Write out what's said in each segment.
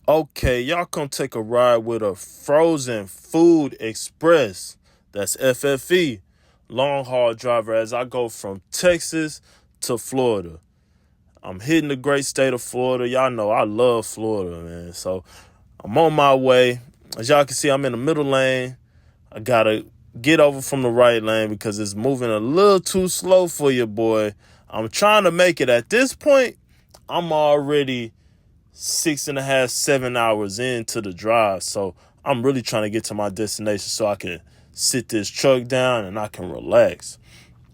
Okay, y'all come take a ride with a frozen food express. That's FFE, long haul driver, as I go from Texas to Florida. I'm hitting the great state of Florida. Y'all know I love Florida, man. So I'm on my way. As y'all can see, I'm in the middle lane. I gotta get over from the right lane because it's moving a little too slow for you, boy. I'm trying to make it. At this point, I'm already 6.5, 7 hours into the drive. So I'm really trying to get to my destination so I can sit this truck down and I can relax.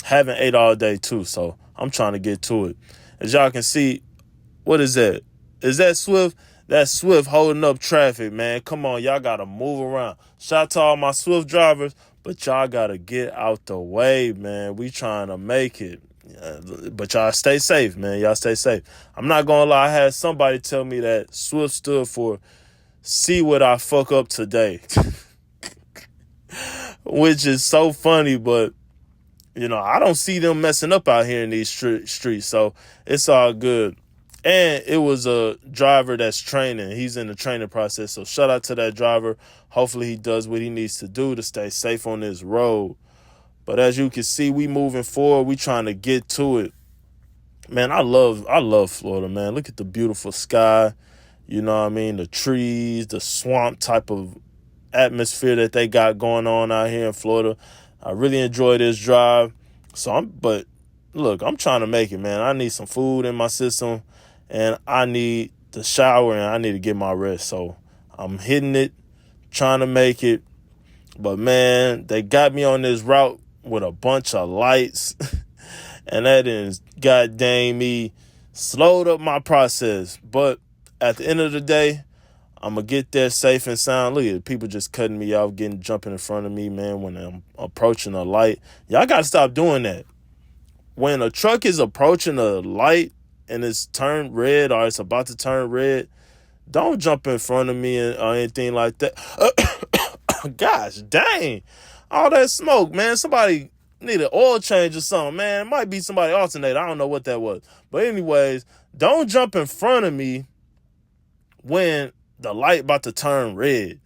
Haven't ate all day too, so I'm trying to get to it. As y'all can see, what is that? Is that Swift? That's Swift holding up traffic, man. Come on, y'all gotta move around. Shout out to all my Swift drivers, but y'all gotta get out the way, man. We trying to make it. But y'all stay safe, man. Y'all stay safe. I'm not gonna lie, I had somebody tell me that Swift stood for see what I fuck up today. Which is so funny, but I don't see them messing up out here in these streets, so it's all good. And it was a driver that's training. He's in the training process, so shout out to that driver. Hopefully he does what he needs to do to stay safe on this road. But as you can see, we moving forward. We trying to get to it. Man, I love Florida, man. Look at the beautiful sky. You know what I mean? The trees, the swamp type of atmosphere that they got going on out here in Florida. I really enjoy this drive. But look, I'm trying to make it, man. I need some food in my system and I need to shower and I need to get my rest. So I'm hitting it, trying to make it. But man, they got me on this route with a bunch of lights and that is goddamn me slowed up my process. But at the end of the day, I'm going to get there safe and sound. Look at it. People just cutting me off, jumping in front of me, man, when I'm approaching a light. Y'all got to stop doing that. When a truck is approaching a light and it's turned red or it's about to turn red, don't jump in front of me or anything like that. Gosh, dang. All that smoke, man. Somebody need an oil change or something, man. It might be somebody alternator. I don't know what that was. But anyways, don't jump in front of me when the light about to turn red.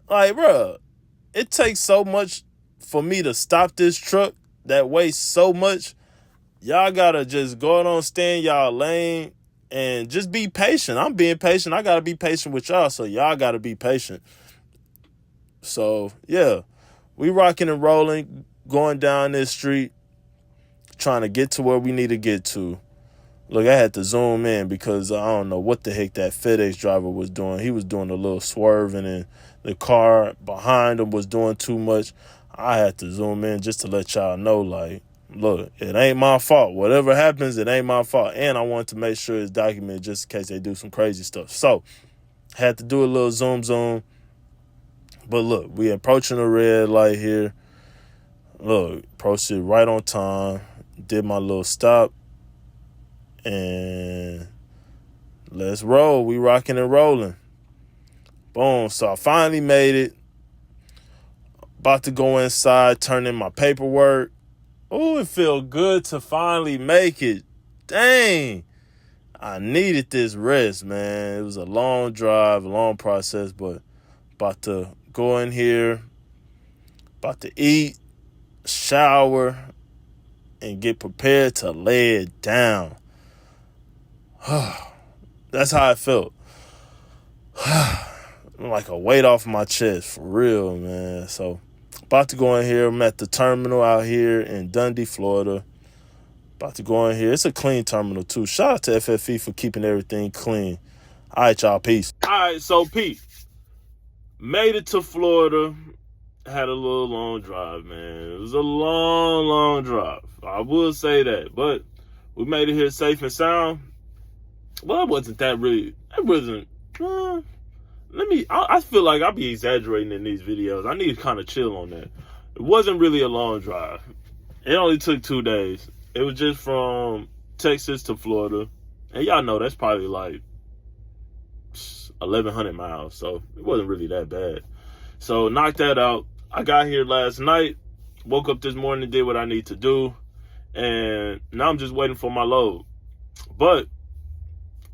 Like, bruh, it takes so much for me to stop this truck that weighs so much. Y'all gotta just go on, stay in y'all lane and just be patient. I'm being patient. I gotta be patient with y'all, so y'all gotta be patient. So, yeah, we rocking and rolling, going down this street, trying to get to where we need to get to. Look, I had to zoom in because I don't know what the heck that FedEx driver was doing. He was doing a little swerving and the car behind him was doing too much. I had to zoom in just to let y'all know, like, look, it ain't my fault. Whatever happens, it ain't my fault. And I wanted to make sure it's documented just in case they do some crazy stuff. So, had to do a little zoom. But look, we approaching a red light here. Look, approached it right on time. Did my little stop. And let's roll. We rocking and rolling. Boom. So I finally made it. About to go inside, turn in my paperwork. Oh, it feel good to finally make it. Dang. I needed this rest, man. It was a long drive, a long process, but about to go in here, about to eat, shower, and get prepared to lay it down. That's how I felt. Like a weight off my chest, for real, man. So, about to go in here. I'm at the terminal out here in Dundee, Florida. About to go in here. It's a clean terminal, too. Shout out to FFE for keeping everything clean. All right, y'all. Peace. All right, so, Pete. Made it to Florida. Had a little long drive, man. It was a long drive. I will say that. But we made it here safe and sound. Well, it wasn't that really. It wasn't. I feel like I'll be exaggerating in these videos. I need to kind of chill on that. It wasn't really a long drive. It only took 2 days. It was just from Texas to Florida. And y'all know that's probably like 1,100 miles. So it wasn't really that bad. So knocked that out. I got here last night. Woke up this morning, did what I need to do. And now I'm just waiting for my load. But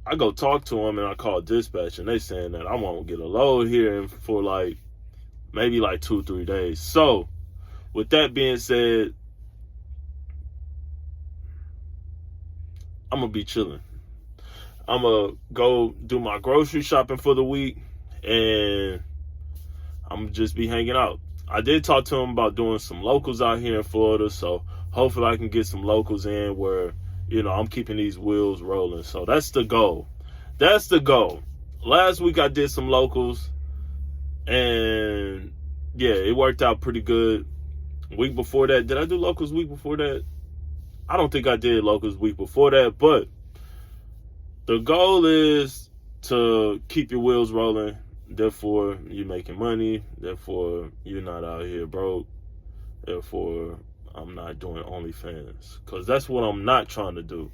I go talk to them and I call dispatch and they saying that I won't get a load here for like maybe like 2-3 days. So with that being said, I'm gonna be chilling. I'm gonna go do my grocery shopping for the week and I'm gonna just be hanging out. I did talk to him about doing some locals out here in Florida, so hopefully I can get some locals in where, I'm keeping these wheels rolling. So that's the goal. That's the goal. Last week I did some locals and yeah, it worked out pretty good. Week before that, did I do locals week before that? I don't think I did locals week before that, but the goal is to keep your wheels rolling. Therefore, you're making money. Therefore, you're not out here broke. Therefore, I'm not doing OnlyFans. Because that's what I'm not trying to do.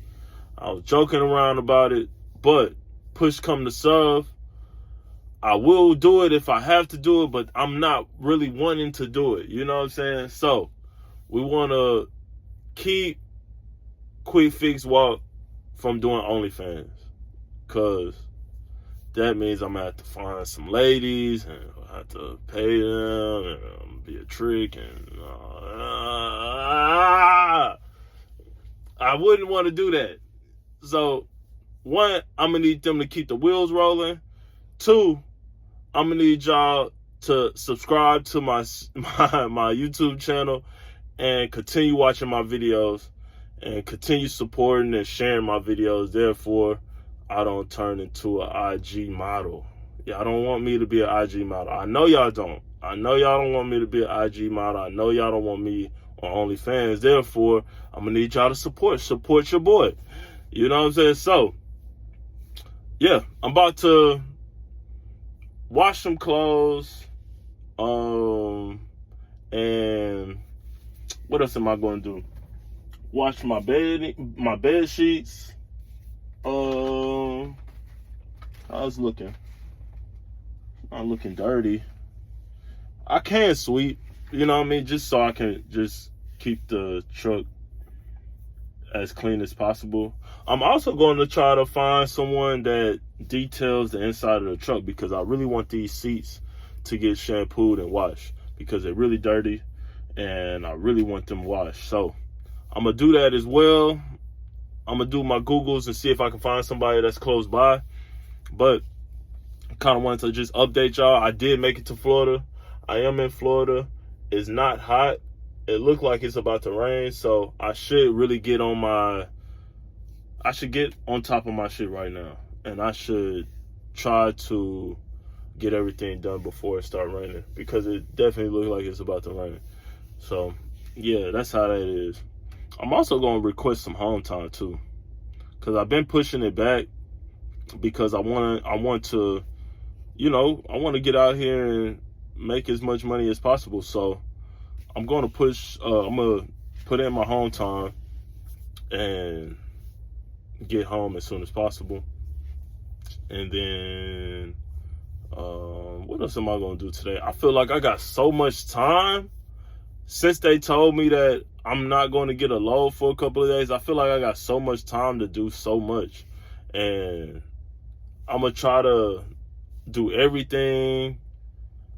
I was joking around about it, but push come to shove, I will do it if I have to do it, but I'm not really wanting to do it. You know what I'm saying? So, we want to keep Quick Fix Walk from doing OnlyFans. Because that means I'm going to have to find some ladies and I have to pay them and be a trick. And I wouldn't want to do that. So, one, I'm going to need them to keep the wheels rolling. Two, I'm going to need y'all to subscribe to my YouTube channel and continue watching my videos and continue supporting and sharing my videos. Therefore, I don't turn into an IG model. Y'all don't want me to be an IG model. I know y'all don't. I know y'all don't want me to be an IG model. I know y'all don't want me on OnlyFans. Therefore, I'm going to need y'all to support your boy. You know what I'm saying? So, yeah, I'm about to wash some clothes. And what else am I going to do? Wash my bed sheets. How's looking? I'm looking dirty. I can sweep, you know what I mean? Just so I can just keep the truck as clean as possible. I'm also going to try to find someone that details the inside of the truck because I really want these seats to get shampooed and washed because they're really dirty and I really want them washed. So I'm going to do that as well. I'm going to do my Googles and see if I can find somebody that's close by. But I kind of wanted to just update y'all. I did make it to Florida. I am in Florida. It's not hot. It looked like it's about to rain. So I should really get on top of my shit right now. And I should try to get everything done before it starts raining. Because it definitely looks like it's about to rain. So, yeah, that's how that is. I'm also going to request some home time too, because I've been pushing it back because I want to get out here and make as much money as possible. So I'm going to I'm going to put in my home time and get home as soon as possible. And then what else am I going to do today? I feel like I got so much time since they told me that I'm not going to get a load for a couple of days. I feel like I got so much time to do so much. And I'm going to try to do everything.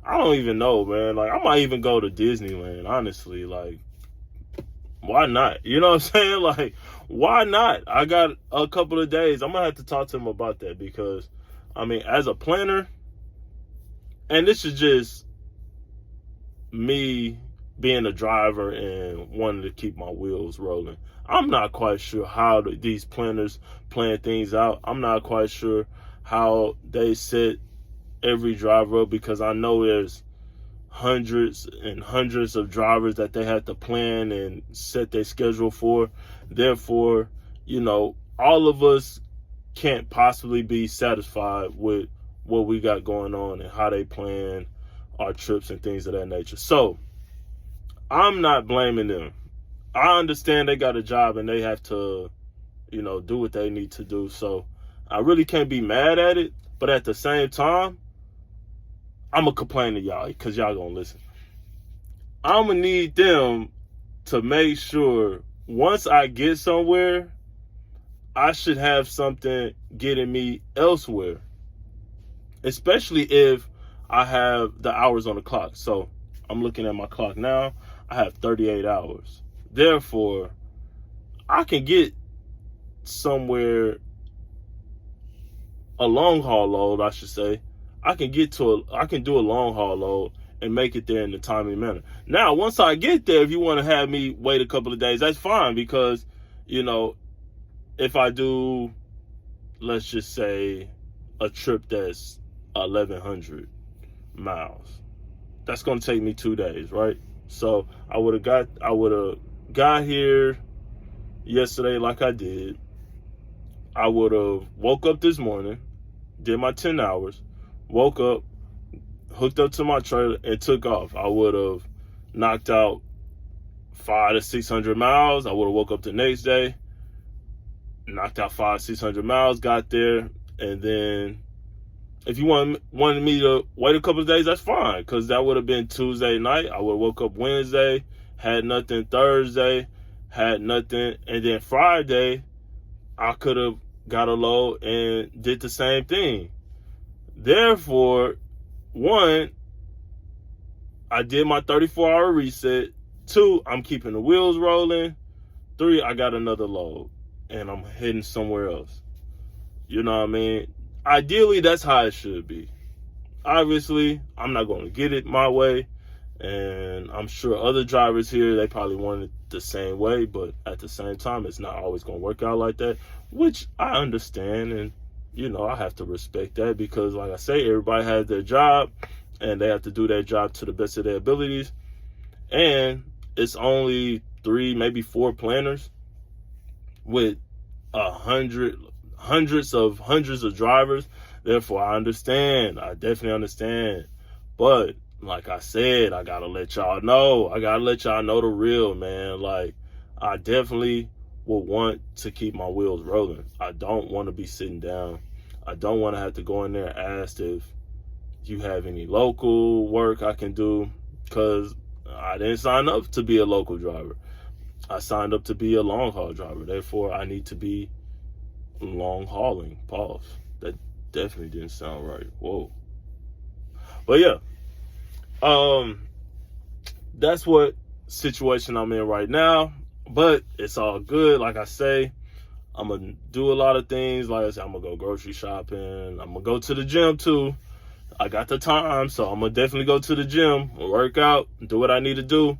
I don't even know, man. Like, I might even go to Disneyland, honestly. Like, why not? You know what I'm saying? Like, why not? I got a couple of days. I'm going to have to talk to him about that because, I mean, as a planner, and this is just me being a driver and wanting to keep my wheels rolling. I'm not quite sure how these planners plan things out. I'm not quite sure how they set every driver up because I know there's hundreds and hundreds of drivers that they have to plan and set their schedule for. Therefore, all of us can't possibly be satisfied with what we got going on and how they plan our trips and things of that nature. So, I'm not blaming them. I understand they got a job and they have to, do what they need to do. So I really can't be mad at it. But at the same time, I'm going to complain to y'all because y'all going to listen. I'm going to need them to make sure once I get somewhere, I should have something getting me elsewhere, especially if I have the hours on the clock. So I'm looking at my clock now. I have 38 hours. Therefore, I can get somewhere, a long haul load, I should say. I can do a long haul load and make it there in a timely manner. Now, once I get there, if you want to have me wait a couple of days, that's fine, because, you know, if I do, let's just say, a trip that's 1,100 miles, that's going to take me 2 days, right? So I would have got here yesterday like I did. I would have woke up this morning, did my 10 hours, woke up, hooked up to my trailer, and took off. I would have knocked out 500 to 600 miles. I would have woke up the next day, knocked out 500-600 miles, got there, and then if you wanted me to wait a couple of days, that's fine, because that would have been Tuesday night. I would have woke up Wednesday, had nothing. Thursday, had nothing. And then Friday, I could have got a load and did the same thing. Therefore, 1, I did my 34-hour reset. 2, I'm keeping the wheels rolling. 3, I got another load and I'm heading somewhere else. You know what I mean? Ideally, that's how it should be. Obviously, I'm not going to get it my way, and I'm sure other drivers here, they probably want it the same way, but at the same time, it's not always going to work out like that, which I understand, and, you know, I have to respect that, because, like I say, everybody has their job, and they have to do their job to the best of their abilities, and it's only 3, maybe 4 planners with hundreds of drivers. Therefore, I understand. I definitely understand. But like I said, I gotta let y'all know. I gotta let y'all know the real, man. Like, I definitely will want to keep my wheels rolling. I don't want to be sitting down. I don't want to have to go in there and ask if you have any local work I can do, because I didn't sign up to be a local driver. I signed up to be a long haul driver. Therefore, I need to be long hauling. Pause. That definitely didn't sound right. Whoa. But yeah, that's what situation I'm in right now. But it's all good. Like I say, I'm gonna do a lot of things. Like I said, I'm gonna go grocery shopping. I'm gonna go to the gym too. I got the time, so I'm gonna definitely go to the gym, work out, do what I need to do.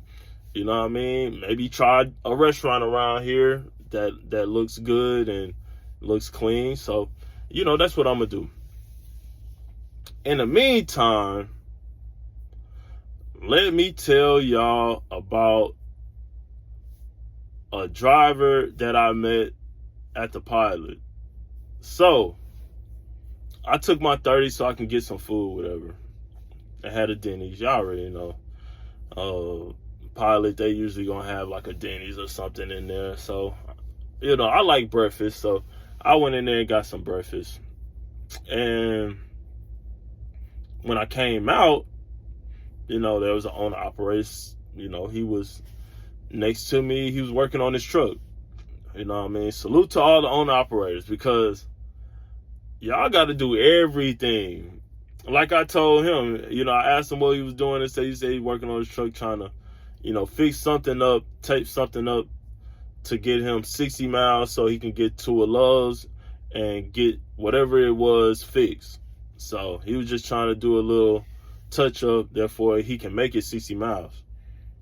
You know what I mean? Maybe try a restaurant around here that looks good and looks clean. So, you know, that's what I'm gonna do. In the meantime, let me tell y'all about a driver that I met at the pilot. So, I took my 30 so I can get some food, whatever. I had a Denny's. Y'all already know. Pilot, they usually gonna have like a Denny's or something in there. So, you know, I like breakfast. So, I went in there and got some breakfast. And when I came out, you know, there was an owner operator. You know, he was next to me. He was working on his truck. You know what I mean? Salute to all the owner operators, because y'all got to do everything. Like I told him, you know, I asked him what he was doing. He said he's working on his truck, trying to, you know, fix something up, tape something up to get him 60 miles so he can get to a Love's and get whatever it was fixed. So he was just trying to do a little touch up, therefore he can make it 60 miles.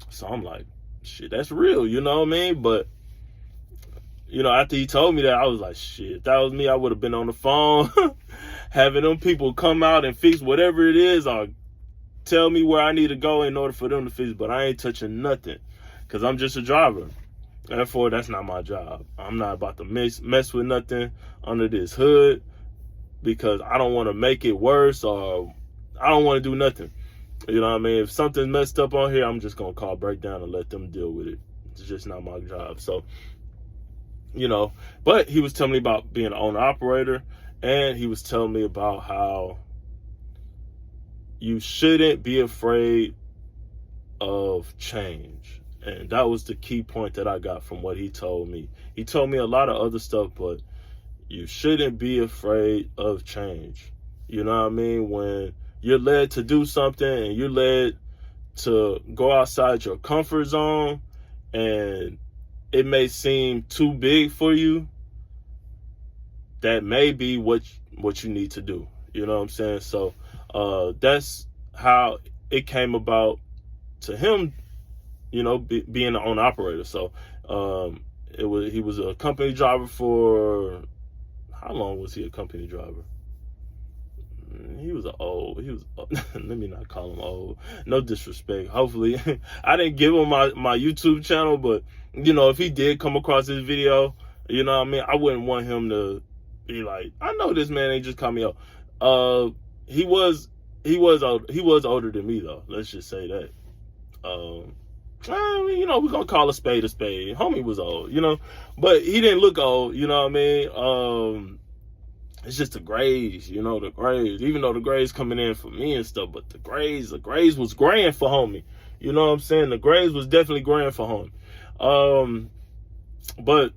So I'm like, shit, that's real, you know what I mean? But, you know, after he told me that, I was like, shit, if that was me, I would have been on the phone having them people come out and fix whatever it is, or tell me where I need to go in order for them to fix. But I ain't touching nothing, because I'm just a driver. Therefore, that's not my job. I'm not about to mess with nothing under this hood, because I don't want to make it worse, or I don't want to do nothing. You know what I mean? If something's messed up on here, I'm just going to call breakdown and let them deal with it. It's just not my job. So, you know, but he was telling me about being an owner operator, and he was telling me about how you shouldn't be afraid of change. And that was the key point that I got from what he told me. He told me a lot of other stuff, but, You shouldn't be afraid of change. You know what I mean? When you're led to do something and you're led to go outside your comfort zone and it may seem too big for you, that may be what you need to do. You know what I'm saying? So that's how it came about to him, being the owner operator. So he was a company driver for, how long was he a company driver? He was let me not call him old. No disrespect. Hopefully, I didn't give him my YouTube channel, but if he did come across this video, you know what I mean? I wouldn't want him to be like, I know this man ain't just call me out. He was older than me though. Let's just say that. We're gonna call a spade a spade. Homie was old, but he didn't look old, you know what I mean? It's just the grades, the grades. Even though the grades coming in for me and stuff, but the grades was grand for homie. You know what I'm saying? The grades was definitely grand for homie. But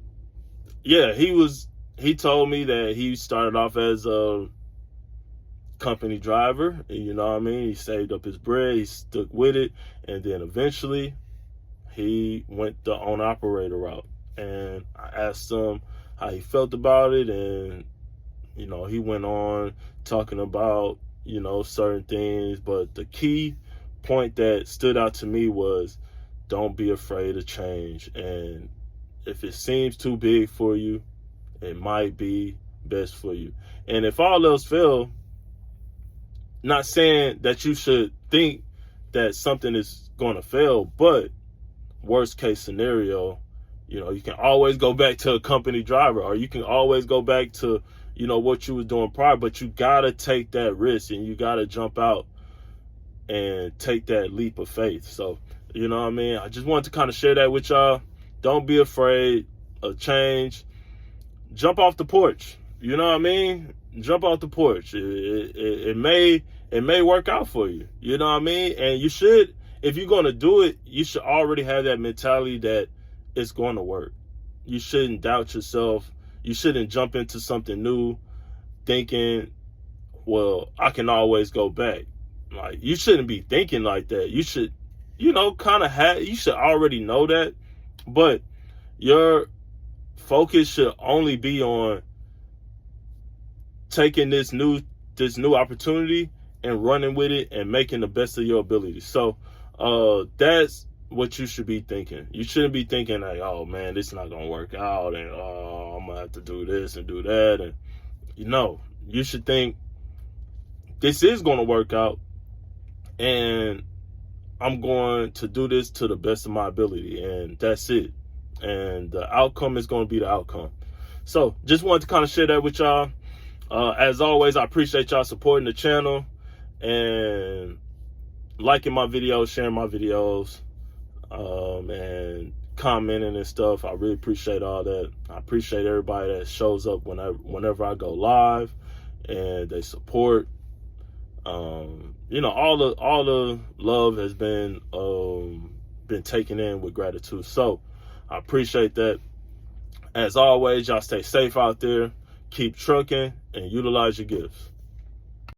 yeah, he told me that he started off as a company driver, you know what I mean? He saved up his bread, he stuck with it, and then eventually he went the owner operator route. And I asked him how he felt about it, and he went on talking about, certain things. But the key point that stood out to me was, don't be afraid of change. And if it seems too big for you, it might be best for you. And if all else fail, not saying that you should think that something is going to fail, but worst case scenario, you can always go back to a company driver, or you can always go back to what you was doing prior. But you gotta take that risk, and you gotta jump out and take that leap of faith. So you know what I mean? I just wanted to kind of share that with y'all. Don't be afraid of change. Jump off the porch. You know what I mean? Jump off the porch. It may work out for you. You know what I mean? And you should, if you're going to do it, you should already have that mentality that it's going to work. You shouldn't doubt yourself. You shouldn't jump into something new thinking, well, I can always go back. Like, you shouldn't be thinking like that. You should, you should already know that, but your focus should only be on taking this new opportunity and running with it and making the best of your ability. So that's what you should be thinking. You shouldn't be thinking like, oh man, this is not gonna work out, and I'm gonna have to do this and do that. And you should think this is gonna work out, and I'm going to do this to the best of my ability, and that's it. And the outcome is going to be the outcome. So just wanted to kind of share that with y'all. As always, I appreciate y'all supporting the channel and liking my videos, sharing my videos, and commenting and stuff. I really appreciate all that. I appreciate everybody that shows up whenever I go live and they support. All the love has been taken in with gratitude. So I appreciate that. As always, y'all stay safe out there, keep trucking, and utilize your gifts.